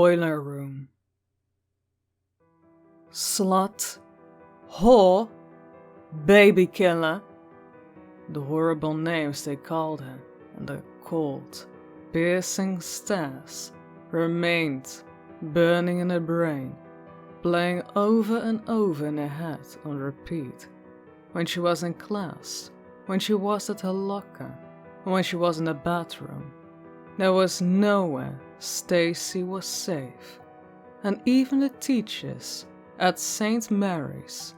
boiler room. Slut, whore, baby killer. The horrible names they called her, and the cold, piercing stares remained burning in her brain, playing over and over in her head on repeat. When she was in class, when she was at her locker, and when she was in the bathroom, there was nowhere Stacy was safe, and even the teachers at St. Mary's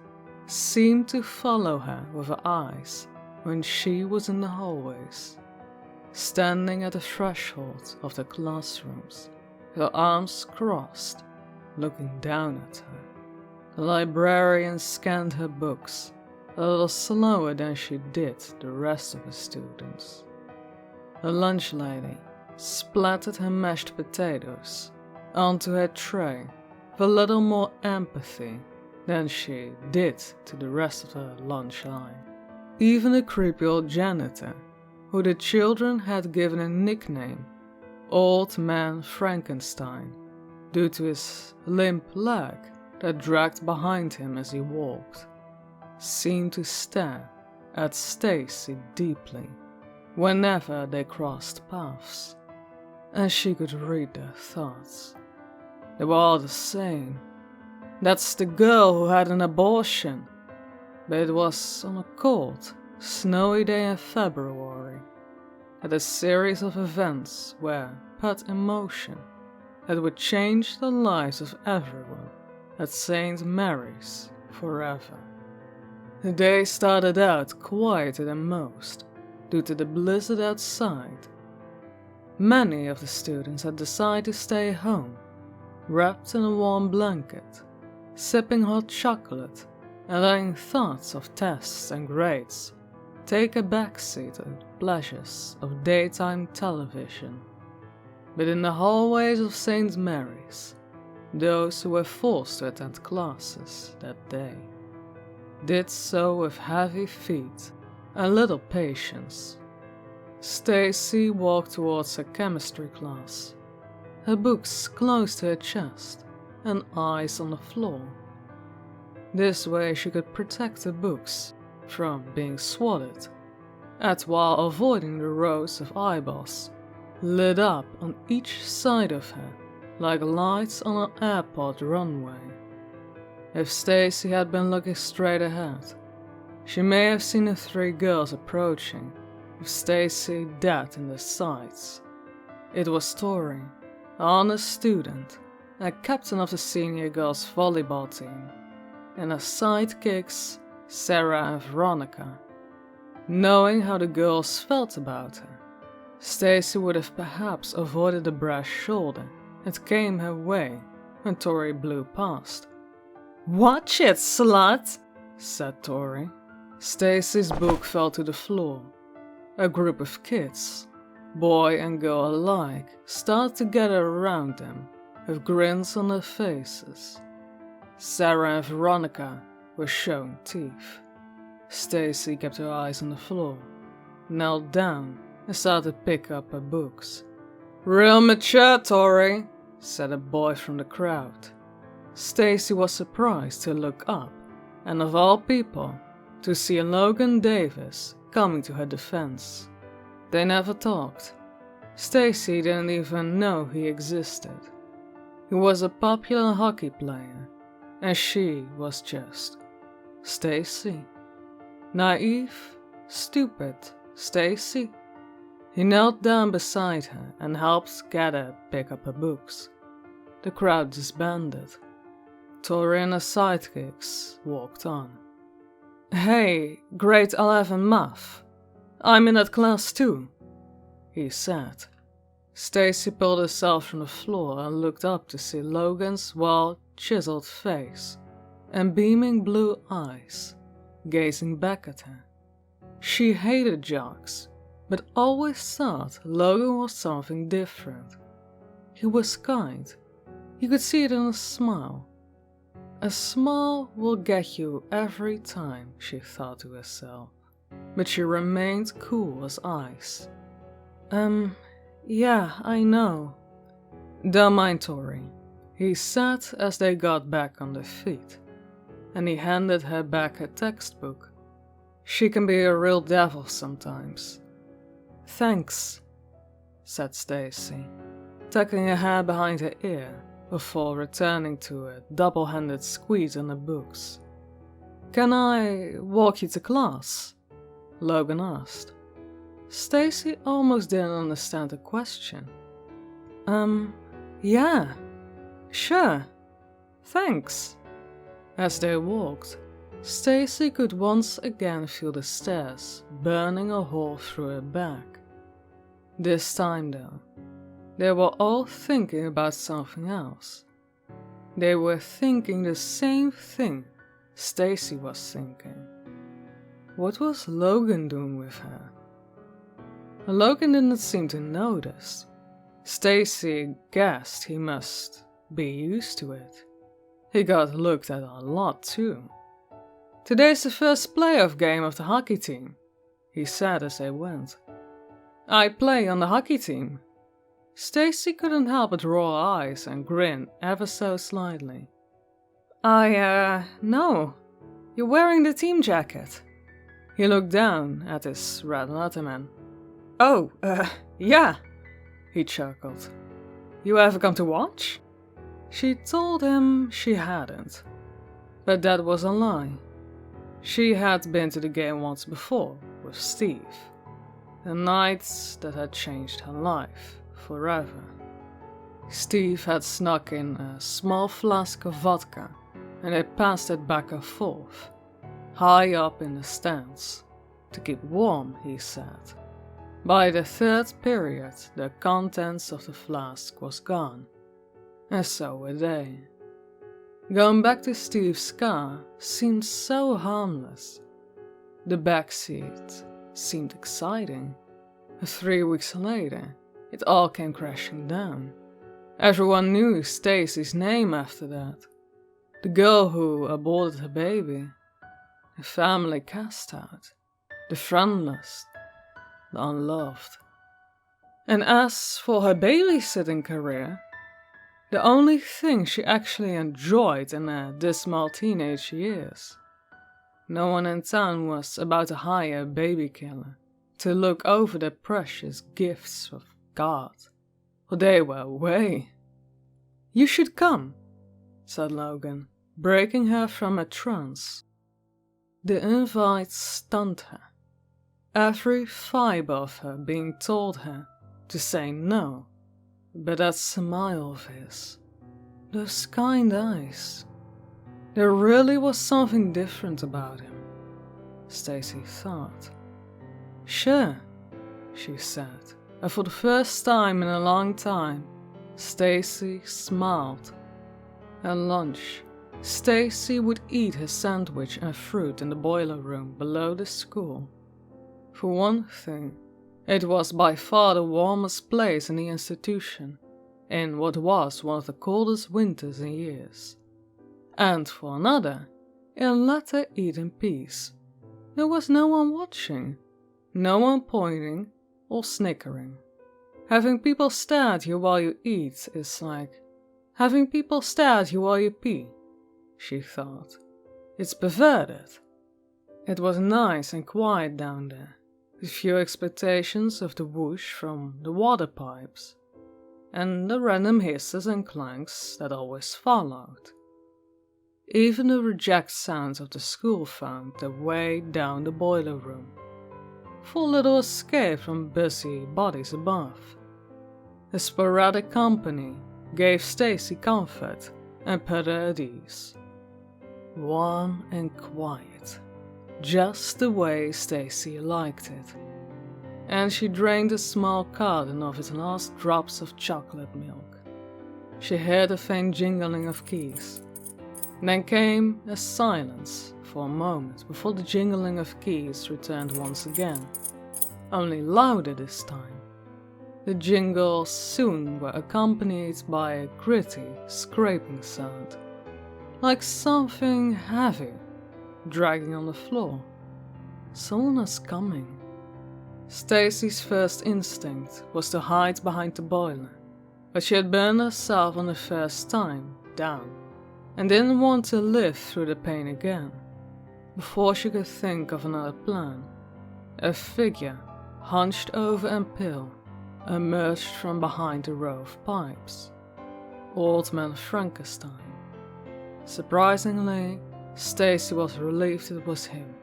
seemed to follow her with her eyes when she was in the hallways, standing at the threshold of the classrooms, her arms crossed, looking down at her. The librarian scanned her books a little slower than she did the rest of the students. The lunch lady splattered her mashed potatoes onto her tray with a little more empathy than she did to the rest of her lunch line. Even the creepy old janitor, who the children had given a nickname, Old Man Frankenstein, due to his limp leg that dragged behind him as he walked, seemed to stare at Stacy deeply whenever they crossed paths, and she could read their thoughts. They were all the same. That's the girl who had an abortion. But it was on a cold, snowy day in February, at a series of events were put in motion that would change the lives of everyone at St. Mary's forever. The day started out quieter than most due to the blizzard outside. Many of the students had decided to stay home, wrapped in a warm blanket, sipping hot chocolate and letting thoughts of tests and grades take a backseat to the pleasures of daytime television. But in the hallways of St. Mary's, those who were forced to attend classes that day did so with heavy feet and little patience. Stacy walked towards her chemistry class, her books close to her chest and eyes on the floor. This way she could protect the books from being swatted at while avoiding the rows of eyeballs lit up on each side of her like lights on an airport runway. If Stacy had been looking straight ahead, she may have seen the three girls approaching, with Stacy dead in their sights. It was Tori, an honest student, and captain of the senior girls' volleyball team, and her sidekicks, Sarah and Veronica. Knowing how the girls felt about her, Stacy would have perhaps avoided the brash shoulder that came her way when Tori blew past. "Watch it, slut!" said Tori. Stacy's book fell to the floor. A group of kids, boy and girl alike, started to gather around them with grins on their faces. Sarah and Veronica were showing teeth. Stacy kept her eyes on the floor, knelt down, and started to pick up her books. "Real mature, Tori," said a boy from the crowd. Stacy was surprised to look up, and of all people, to see Logan Davis coming to her defense. They never talked. Stacy didn't even know he existed. He was a popular hockey player, and she was just Stacy. Naive, stupid Stacy. He knelt down beside her and helped Gada pick up her books. The crowd disbanded. Tori and her sidekicks walked on. "Hey, grade 11 math. I'm in that class too," he said. Stacy pulled herself from the floor and looked up to see Logan's wild, chiseled face and beaming blue eyes gazing back at her. She hated jocks, but always thought Logan was something different. He was kind. You could see it in his smile. A smile will get you every time, she thought to herself, but she remained cool as ice. Yeah, I know. "Don't mind Tori," he said as they got back on their feet, and he handed her back her textbook. "She can be a real devil sometimes." "Thanks," said Stacy, tucking her hair behind her ear before returning to a double-handed squeeze on the books. "Can I walk you to class?" Logan asked. Stacy almost didn't understand the question. Yeah, sure, thanks." As they walked, Stacy could once again feel the stairs burning a hole through her back. This time, though, they were all thinking about something else. They were thinking the same thing Stacy was thinking. What was Logan doing with her? Logan didn't seem to notice. Stacy guessed he must be used to it. He got looked at a lot too. "Today's the first playoff game of the hockey team," he said as they went. "I play on the hockey team." Stacy couldn't help but roll eyes and grin ever so slightly. "I know. You're wearing the team jacket." He looked down at his red letterman. "Oh, yeah," he chuckled. "You ever come to watch?" She told him she hadn't, but that was a lie. She had been to the game once before with Steve, the night that had changed her life forever. Steve had snuck in a small flask of vodka, and they passed it back and forth, high up in the stands, to keep warm, he said. By the third period, the contents of the flask was gone, and so were they. Going back to Steve's car seemed so harmless. The back seat seemed exciting. 3 weeks later, it all came crashing down. Everyone knew Stacy's name after that. The girl who aborted her baby. The family cast out. The friendless. The unloved. And as for her babysitting career, the only thing she actually enjoyed in her dismal teenage years. No one in town was about to hire a baby killer to look over the precious gifts of God, for they were away. "You should come," said Logan, breaking her from a trance. The invite stunned her, every fiber of her being told her to say no. But that smile of his, those kind eyes, there really was something different about him, Stacy thought. "Sure," she said, and for the first time in a long time, Stacy smiled. At lunch, Stacy would eat her sandwich and fruit in the boiler room below the school. For one thing, it was by far the warmest place in the institution, in what was one of the coldest winters in years. And for another, it let her eat in peace. There was no one watching, no one pointing or snickering. Having people stare at you while you eat is like having people stare at you while you pee, she thought. It's perverted. It was nice and quiet down there, with few expectations of the whoosh from the water pipes, and the random hisses and clanks that always followed. Even the reject sounds of the school found their way down the boiler room, for little escape from busy bodies above. The sporadic company gave Stacy comfort and put her at ease. Warm and quiet, just the way Stacy liked it. And she drained a small carton of its last drops of chocolate milk. She heard a faint jingling of keys. Then came a silence for a moment before the jingling of keys returned once again, only louder this time. The jingles soon were accompanied by a gritty, scraping sound, like something heavy dragging on the floor. Someone was coming. Stacy's first instinct was to hide behind the boiler, but she had burned herself on the first time down, and didn't want to live through the pain again. Before she could think of another plan, a figure, hunched over and pale, emerged from behind a row of pipes. Old Man Frankenstein. Surprisingly, Stacy was relieved it was him.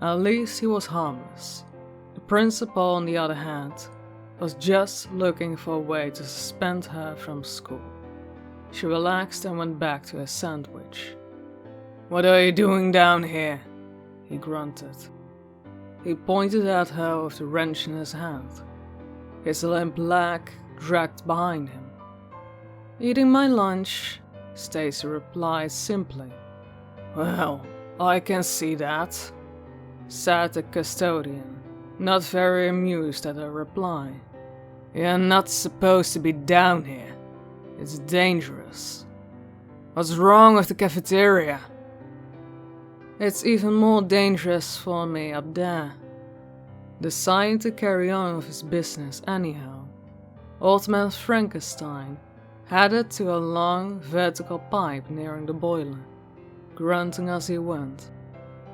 At least he was harmless. The principal, on the other hand, was just looking for a way to suspend her from school. She relaxed and went back to her sandwich. "What are you doing down here?" he grunted. He pointed at her with the wrench in his hand. His limp leg dragged behind him. "Eating my lunch," Stacy replied simply. "Well, I can see that," said the custodian, not very amused at her reply. "You're not supposed to be down here. It's dangerous. What's wrong with the cafeteria?" "It's even more dangerous for me up there." Deciding to carry on with his business anyhow, Old Man Frankenstein headed to a long vertical pipe nearing the boiler, grunting as he went,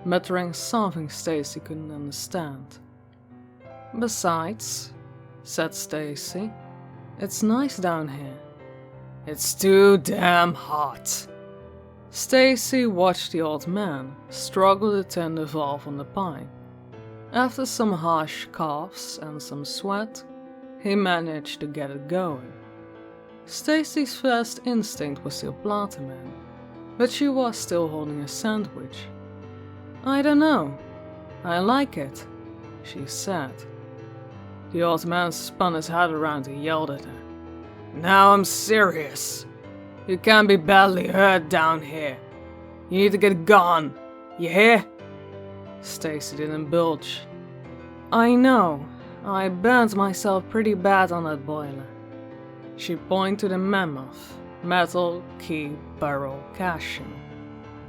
muttering something Stacy couldn't understand. "Besides," said Stacy, "it's nice down here." "It's too damn hot." Stacy watched the old man struggle to turn the valve on the pipe. After some harsh coughs and some sweat, he managed to get it going. Stacy's first instinct was to applaud the man, but she was still holding a sandwich. "I don't know. I like it," she said. The old man spun his head around and yelled at her. "Now I'm serious. You can't be badly hurt down here. You need to get gone. You hear?" Stacy didn't budge. "I know. I burned myself pretty bad on that boiler." She pointed to the mammoth, metal key barrel cashier,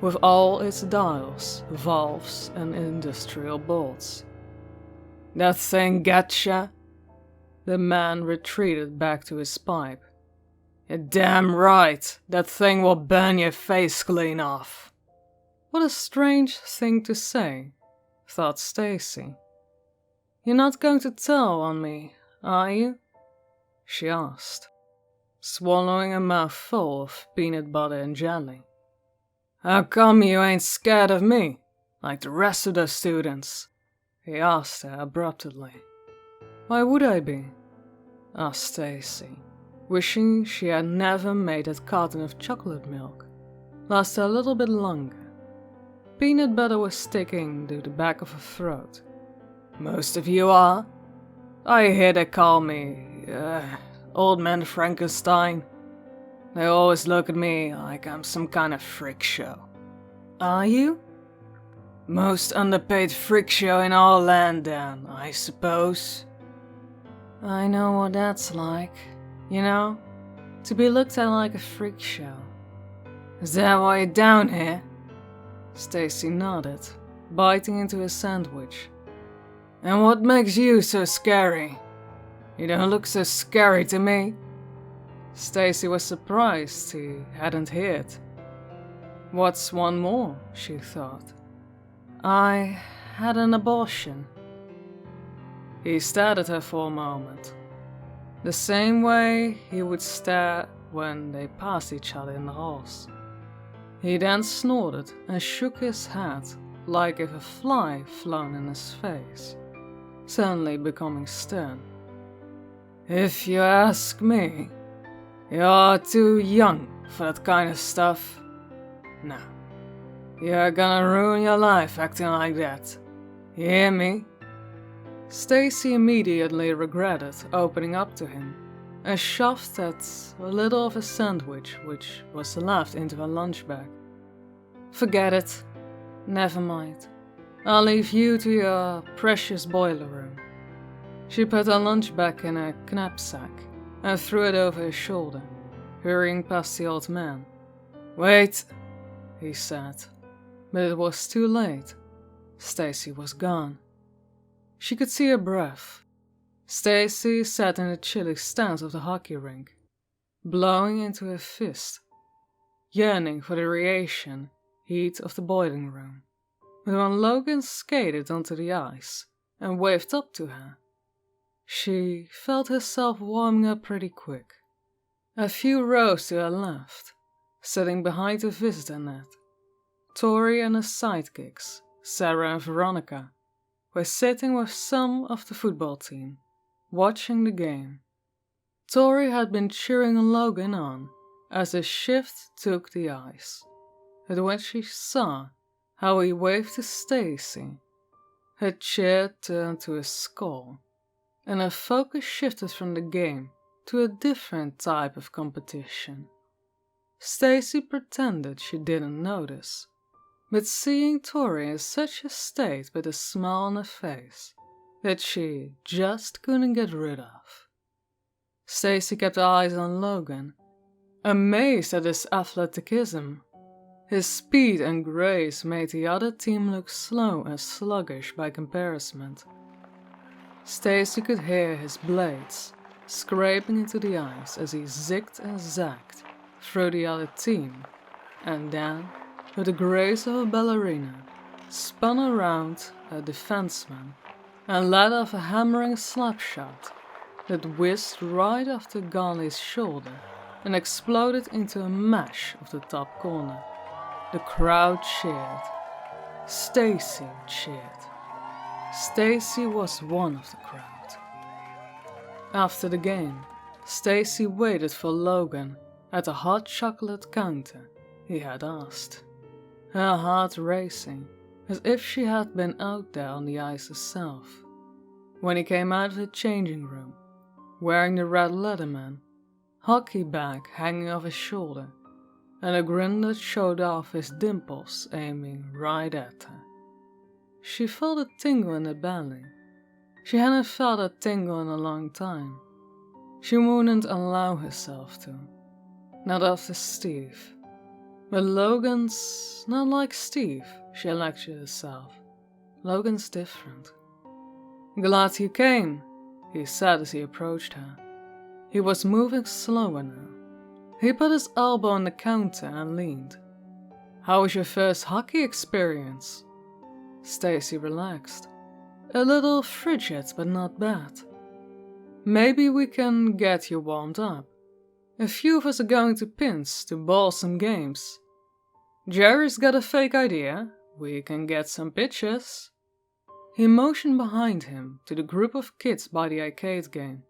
with all its dials, valves, and industrial bolts. "That thing getcha?" The man retreated back to his pipe. "You're damn right. That thing will burn your face clean off." What a strange thing to say, thought Stacy. "You're not going to tell on me, are you?" she asked, swallowing a mouthful of peanut butter and jelly. "How come you ain't scared of me, like the rest of the students?" he asked her abruptly. "Why would I be?" asked Stacy, wishing she had never made that carton of chocolate milk last a little bit longer. Peanut butter was sticking to the back of her throat. "Most of you are. I hear they call me, Old Man Frankenstein. They always look at me like I'm some kind of freak show." "Are you?" "Most underpaid freak show in all land, Dan, I suppose." "I know what that's like, you know, to be looked at like a freak show." "Is that why you're down here?" Stacy nodded, biting into his sandwich. "And what makes you so scary? You don't look so scary to me." Stacy was surprised he hadn't heard. What's one more, she thought. "I had an abortion." He stared at her for a moment, the same way he would stare when they passed each other in the halls. He then snorted and shook his head like if a fly flown in his face, suddenly becoming stern. "If you ask me, you're too young for that kind of stuff. No, you're gonna ruin your life acting like that. You hear me?" Stacy immediately regretted opening up to him and shoved at a little of his sandwich which was left into her lunch bag. "Forget it. Never mind. I'll leave you to your precious boiler room." She put her lunch back in her knapsack and threw it over his shoulder, hurrying past the old man. "Wait," he said, but it was too late. Stacy was gone. She could see her breath. Stacy sat in the chilly stands of the hockey rink, blowing into a fist, yearning for the reaction heat of the boiling room. But when Logan skated onto the ice and waved up to her, she felt herself warming up pretty quick. A few rows to her left, sitting behind the visitor net, Tori and her sidekicks, Sarah and Veronica, were sitting with some of the football team, watching the game. Tori had been cheering Logan on as the shift took the ice, but when she saw how he waved to Stacy, her cheer turned to a scowl, and her focus shifted from the game to a different type of competition. Stacy pretended she didn't notice, but seeing Tori in such a state with a smile on her face that she just couldn't get rid of. Stacy kept eyes on Logan, amazed at his athleticism. His speed and grace made the other team look slow and sluggish by comparison. Stacy could hear his blades scraping into the ice as he zigged and zagged through the other team, and then, with the grace of a ballerina, spun around a defenseman and let off a hammering slap shot that whizzed right off the goalie's shoulder and exploded into a mash of the top corner. The crowd cheered. Stacy cheered. Stacy was one of the crowd. After the game, Stacy waited for Logan at the hot chocolate counter he had asked, her heart racing as if she had been out there on the ice herself. When he came out of the changing room, wearing the red Leatherman, hockey bag hanging off his shoulder, and a grin that showed off his dimples aiming right at her, she felt a tingle in her belly. She hadn't felt a tingle in a long time. She wouldn't allow herself to. Not after Steve. But Logan's not like Steve, she lectured herself. Logan's different. "Glad you came," he said as he approached her. He was moving slower now. He put his elbow on the counter and leaned. "How was your first hockey experience?" Stacy relaxed. A little frigid, but not bad. "Maybe we can get you warmed up. A few of us are going to Pins to ball some games. Jerry's got a fake idea. We can get some pictures." He motioned behind him to the group of kids by the arcade game.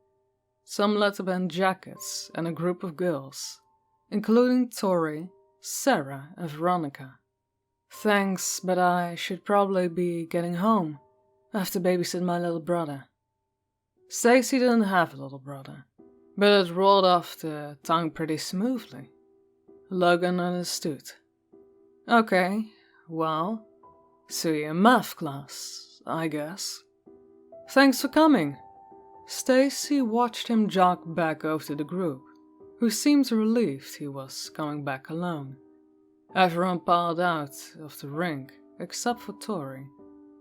Some leather-band jackets and a group of girls, including Tori, Sarah, and Veronica. "Thanks, but I should probably be getting home. I have to babysit my little brother." Stacy didn't have a little brother, but it rolled off the tongue pretty smoothly. Logan understood. "Okay, well, see you in math class, I guess. Thanks for coming." Stacy watched him jog back over to the group, who seemed relieved he was coming back alone. Everyone piled out of the rink except for Tori,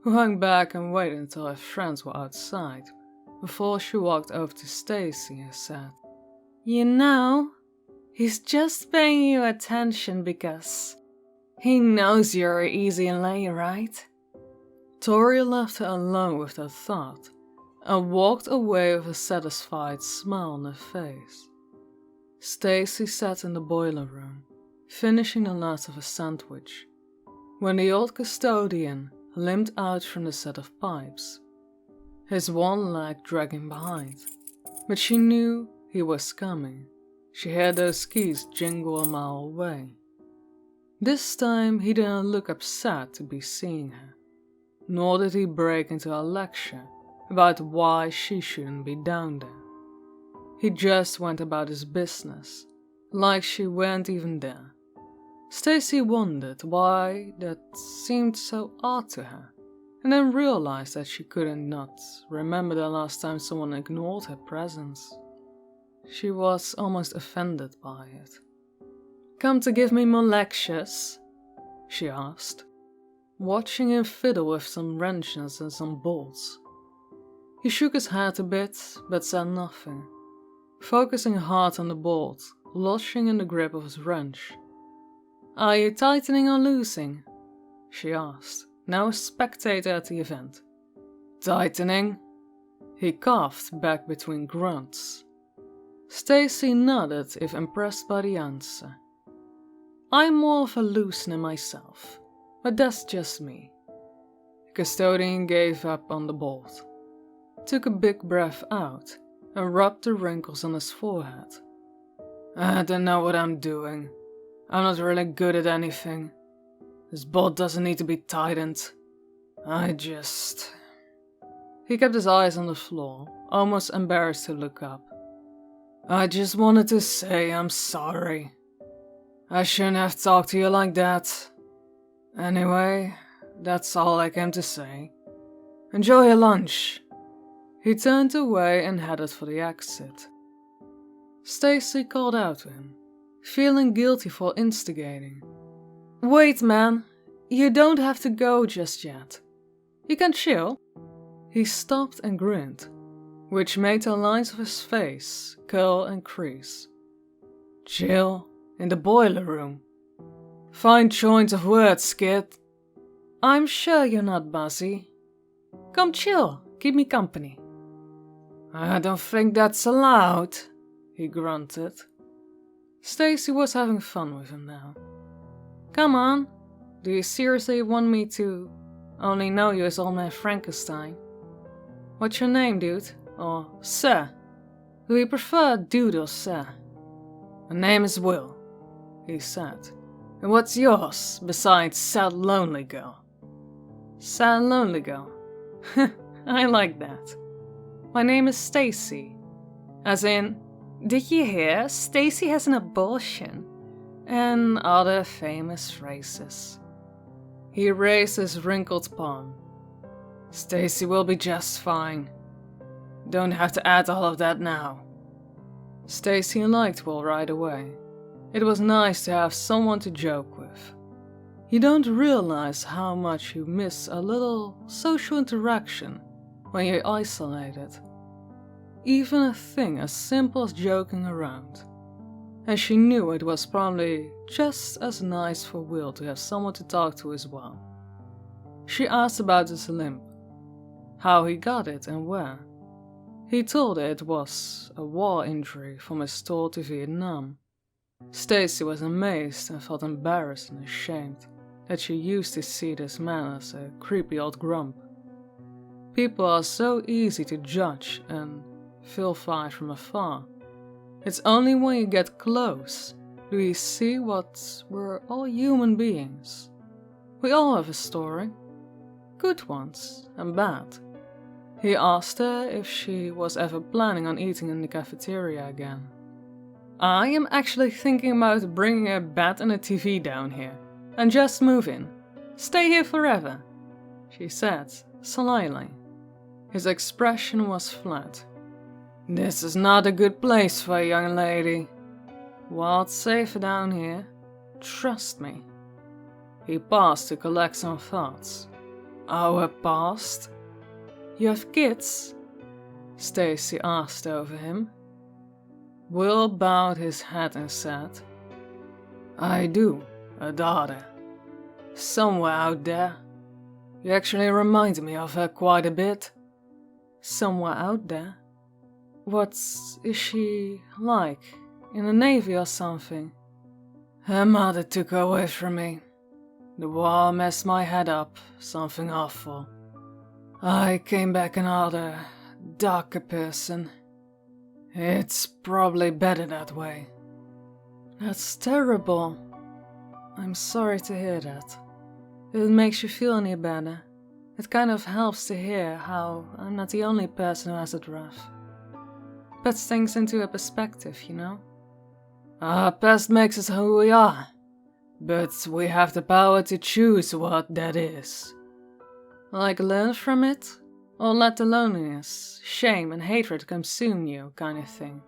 who hung back and waited until her friends were outside before she walked over to Stacy and said, "You know, he's just paying you attention because he knows you're easy and lay, right?" Tori left her alone with that thought and walked away with a satisfied smile on her face. Stacy sat in the boiler room, finishing the last of a sandwich, when the old custodian limped out from the set of pipes, his one leg dragging behind. But she knew he was coming. She heard those keys jingle a mile away. This time he didn't look upset to be seeing her, nor did he break into a lecture about why she shouldn't be down there. He just went about his business, like she weren't even there. Stacy wondered why that seemed so odd to her, and then realized that she couldn't not remember the last time someone ignored her presence. She was almost offended by it. "Come to give me more lectures?" she asked, watching him fiddle with some wrenches and some bolts. He shook his head a bit, but said nothing, focusing hard on the bolt lodging in the grip of his wrench. "Are you tightening or loosing?" she asked, now a spectator at the event. "Tightening," he coughed back between grunts. Stacy nodded if impressed by the answer. "I'm more of a loosener myself, but that's just me." The custodian gave up on the bolt, took a big breath out, and rubbed the wrinkles on his forehead. "I don't know what I'm doing. I'm not really good at anything. This bolt doesn't need to be tightened. He kept his eyes on the floor, almost embarrassed to look up. "I just wanted to say I'm sorry. I shouldn't have talked to you like that. Anyway, that's all I came to say. Enjoy your lunch." He turned away and headed for the exit. Stacy called out to him, feeling guilty for instigating. "Wait, man. You don't have to go just yet. You can chill." He stopped and grinned, which made the lines of his face curl and crease. "Chill? In the boiler room? Fine choice of words, kid." "I'm sure you're not Buzzy. Come chill, keep me company." "I don't think that's allowed," he grunted. Stacy was having fun with him now. "Come on, do you seriously want me to only know you as Old Man Frankenstein? What's your name, dude? Or sir? Do you prefer dude or sir?" "My name is Will," he said. "And what's yours, besides Sad Lonely Girl?" "Sad Lonely Girl? I like that. My name is Stacy. As in, did you hear? Stacy has an abortion. And other famous phrases." He raised his wrinkled palm. "Stacy will be just fine. Don't have to add all of that now." Stacy liked Will right away. It was nice to have someone to joke with. You don't realize how much you miss a little social interaction when you're isolated. Even a thing as simple as joking around. And she knew it was probably just as nice for Will to have someone to talk to as well. She asked about his limp, how he got it and where. He told her it was a war injury from his tour to Vietnam. Stacy was amazed and felt embarrassed and ashamed that she used to see this man as a creepy old grump. People are so easy to judge and vilify from afar. It's only when you get close do you see what we're all human beings. We all have a story. Good ones and bad. He asked her if she was ever planning on eating in the cafeteria again. "I am actually thinking about bringing a bed and a TV down here, and just move in. Stay here forever," she said, slyly. His expression was flat. "This is not a good place for a young lady. Wild safer down here. Trust me." He paused to collect some thoughts. "Our past? You have kids?" Stacy asked over him. Will bowed his head and said, "I do, a daughter. Somewhere out there. You actually remind me of her quite a bit." "Somewhere out there? What is she like? In the Navy or something?" "Her mother took her away from me. The war messed my head up, something awful. I came back another, darker person. It's probably better that way." "That's terrible. I'm sorry to hear that. If it makes you feel any better, it kind of helps to hear how I'm not the only person who has it rough. Puts things into a perspective, you know? Our past makes us who we are, but we have the power to choose what that is." "Like learn from it? Or let the loneliness, shame and hatred consume you, kind of thing?"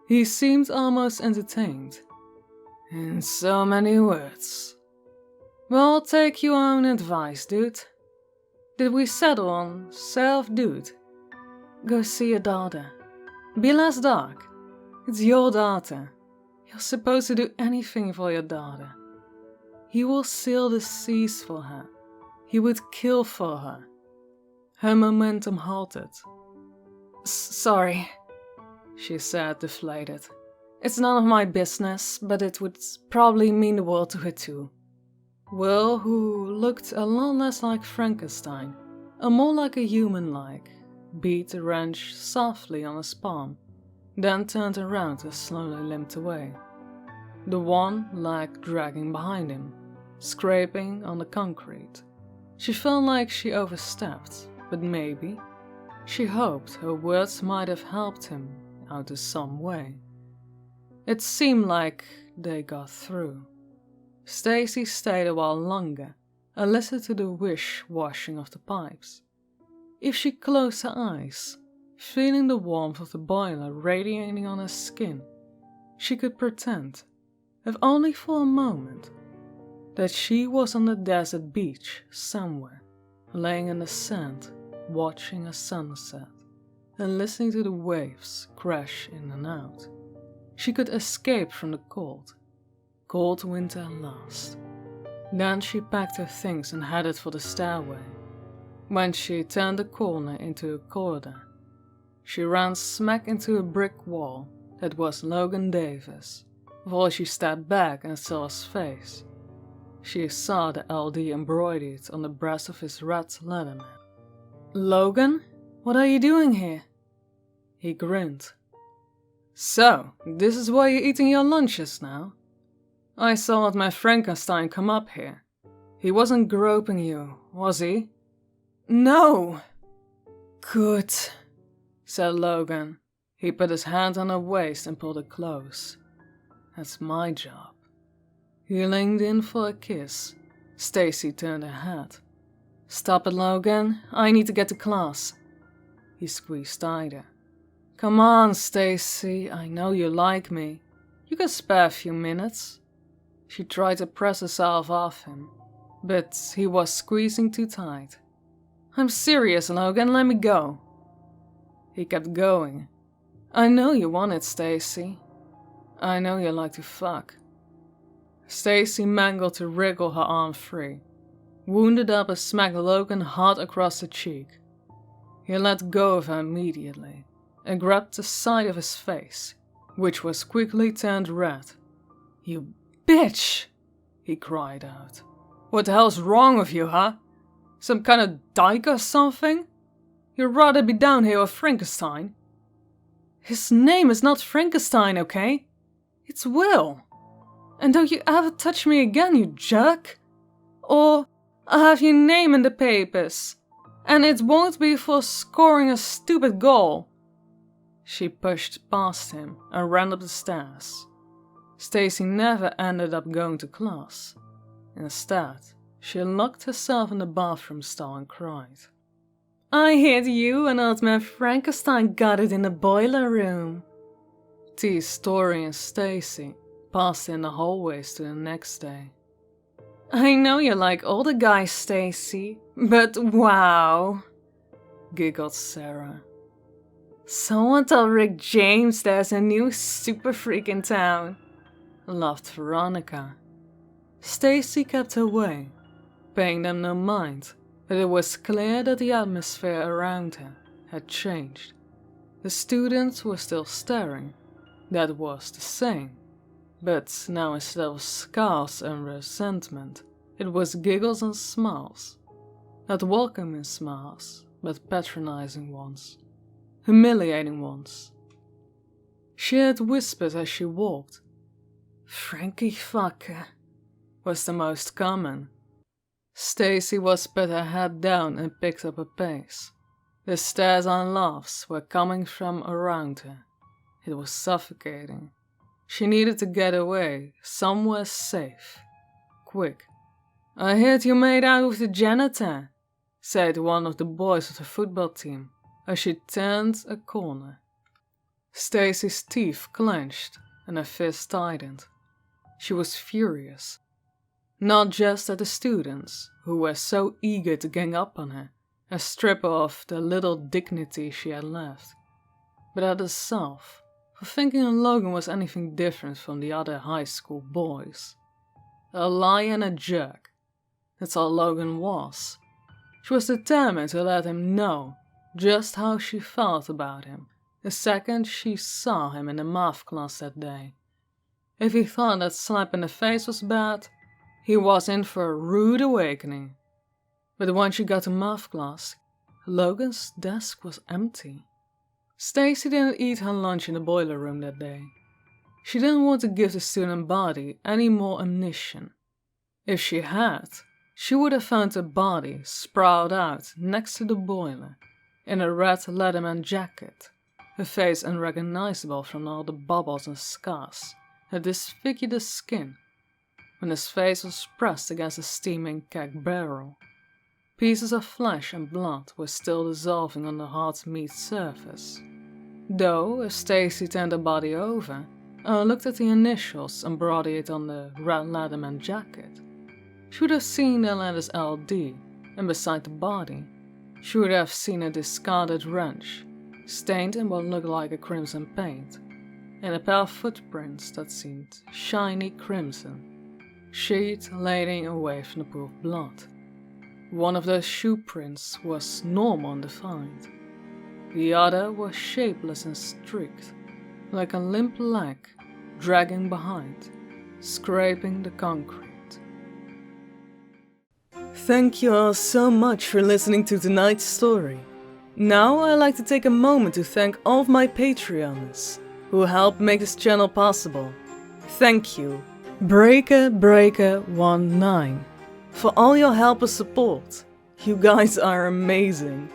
He seemed almost entertained. "In so many words." "Well, take your own advice, dude. Did we settle on dude? Go see your daughter. Be less dark. It's your daughter. You're supposed to do anything for your daughter. He will sail the seas for her. He would kill for her. Her momentum halted. Sorry, she said, deflated. It's none of my business, but it would probably mean the world to her too. Will, who looked a lot less like Frankenstein, and more like a human-like, beat the wrench softly on his palm, then turned around and slowly limped away. The one leg dragging behind him, scraping on the concrete. She felt like she overstepped, but maybe. She hoped her words might have helped him out in some way. It seemed like they got through. Stacy stayed a while longer and listened to the wish-washing of the pipes. If she closed her eyes, feeling the warmth of the boiler radiating on her skin, she could pretend, if only for a moment, that she was on the desert beach somewhere, laying in the sand, watching a sunset, and listening to the waves crash in and out. She could escape from the cold winter at last. Then she packed her things and headed for the stairway. When she turned the corner into a corridor, she ran smack into a brick wall that was Logan Davis. Before she stepped back and saw his face, she saw the LD embroidered on the breast of his red Leatherman. Logan, what are you doing here? He grinned. So, this is why you're eating your lunches now? I saw my Frankenstein come up here. He wasn't groping you, was he? No! Good, said Logan. He put his hand on her waist and pulled her close. That's my job. He leaned in for a kiss. Stacy turned her head. Stop it, Logan. I need to get to class. He squeezed tighter. Come on, Stacy. I know you like me. You can spare a few minutes. She tried to press herself off him, but he was squeezing too tight. I'm serious, Logan. Let me go. He kept going. I know you want it, Stacy. I know you like to fuck. Stacy mangled to wriggle her arm free, wounded up and smacked Logan hard across the cheek. He let go of her immediately and grabbed the side of his face, which was quickly turned red. You bitch! He cried out. What the hell's wrong with you, huh? Some kind of dyke or something? You'd rather be down here with Frankenstein? His name is not Frankenstein, okay? It's Will. And don't you ever touch me again, you jerk. Or I'll have your name in the papers. And it won't be for scoring a stupid goal. She pushed past him and ran up the stairs. Stacy never ended up going to class. Instead, she locked herself in the bathroom stall and cried. I hit you and old man Frankenstein got it in the boiler room. T, Story and Stacy passed in the hallways to the next day. I know you like older guys, Stacy, but wow, giggled Sarah. Someone told Rick James there's a new super freak in town, laughed Veronica. Stacy kept her way, paying them no mind, but it was clear that the atmosphere around her had changed. The students were still staring, that was the same, but now instead of scars and resentment, it was giggles and smiles. Not welcoming smiles, but patronizing ones. Humiliating ones. She had whispered as she walked. Frankie fucker was the most common. Stacy was put her head down and picked up her pace. The stares and laughs were coming from around her. It was suffocating. She needed to get away, somewhere safe. Quick. I heard you made out with the janitor, said one of the boys of the football team as she turned a corner. Stacy's teeth clenched and her fist tightened. She was furious. Not just at the students, who were so eager to gang up on her and strip her of the little dignity she had left, but at herself, for thinking Logan was anything different from the other high school boys. A liar and a jerk. That's all Logan was. She was determined to let him know just how she felt about him the second she saw him in the math class that day. If he thought that slap in the face was bad, he was in for a rude awakening. But when she got to math class, Logan's desk was empty. Stacy didn't eat her lunch in the boiler room that day. She didn't want to give the student body any more ammunition. If she had, she would have found the body sprawled out next to the boiler, in a red Leatherman jacket, her face unrecognizable from all the bubbles and scars that disfigured the skin, when his face was pressed against a steaming keg barrel. Pieces of flesh and blood were still dissolving on the hard meat surface. Though, if Stacy turned the body over and looked at the initials embroidered on the red Leatherman jacket, she would have seen the letters LD, and beside the body, she would have seen a discarded wrench, stained in what looked like a crimson paint, and a pair of footprints that seemed shiny crimson, sheet leading away from the pool of blood. One of those shoe prints was normal and defined. The other was shapeless and streaked, like a limp leg dragging behind, scraping the concrete. Thank you all so much for listening to tonight's story. Now I'd like to take a moment to thank all of my Patreons who helped make this channel possible. Thank you, Breaker19, for all your help and support. You guys are amazing.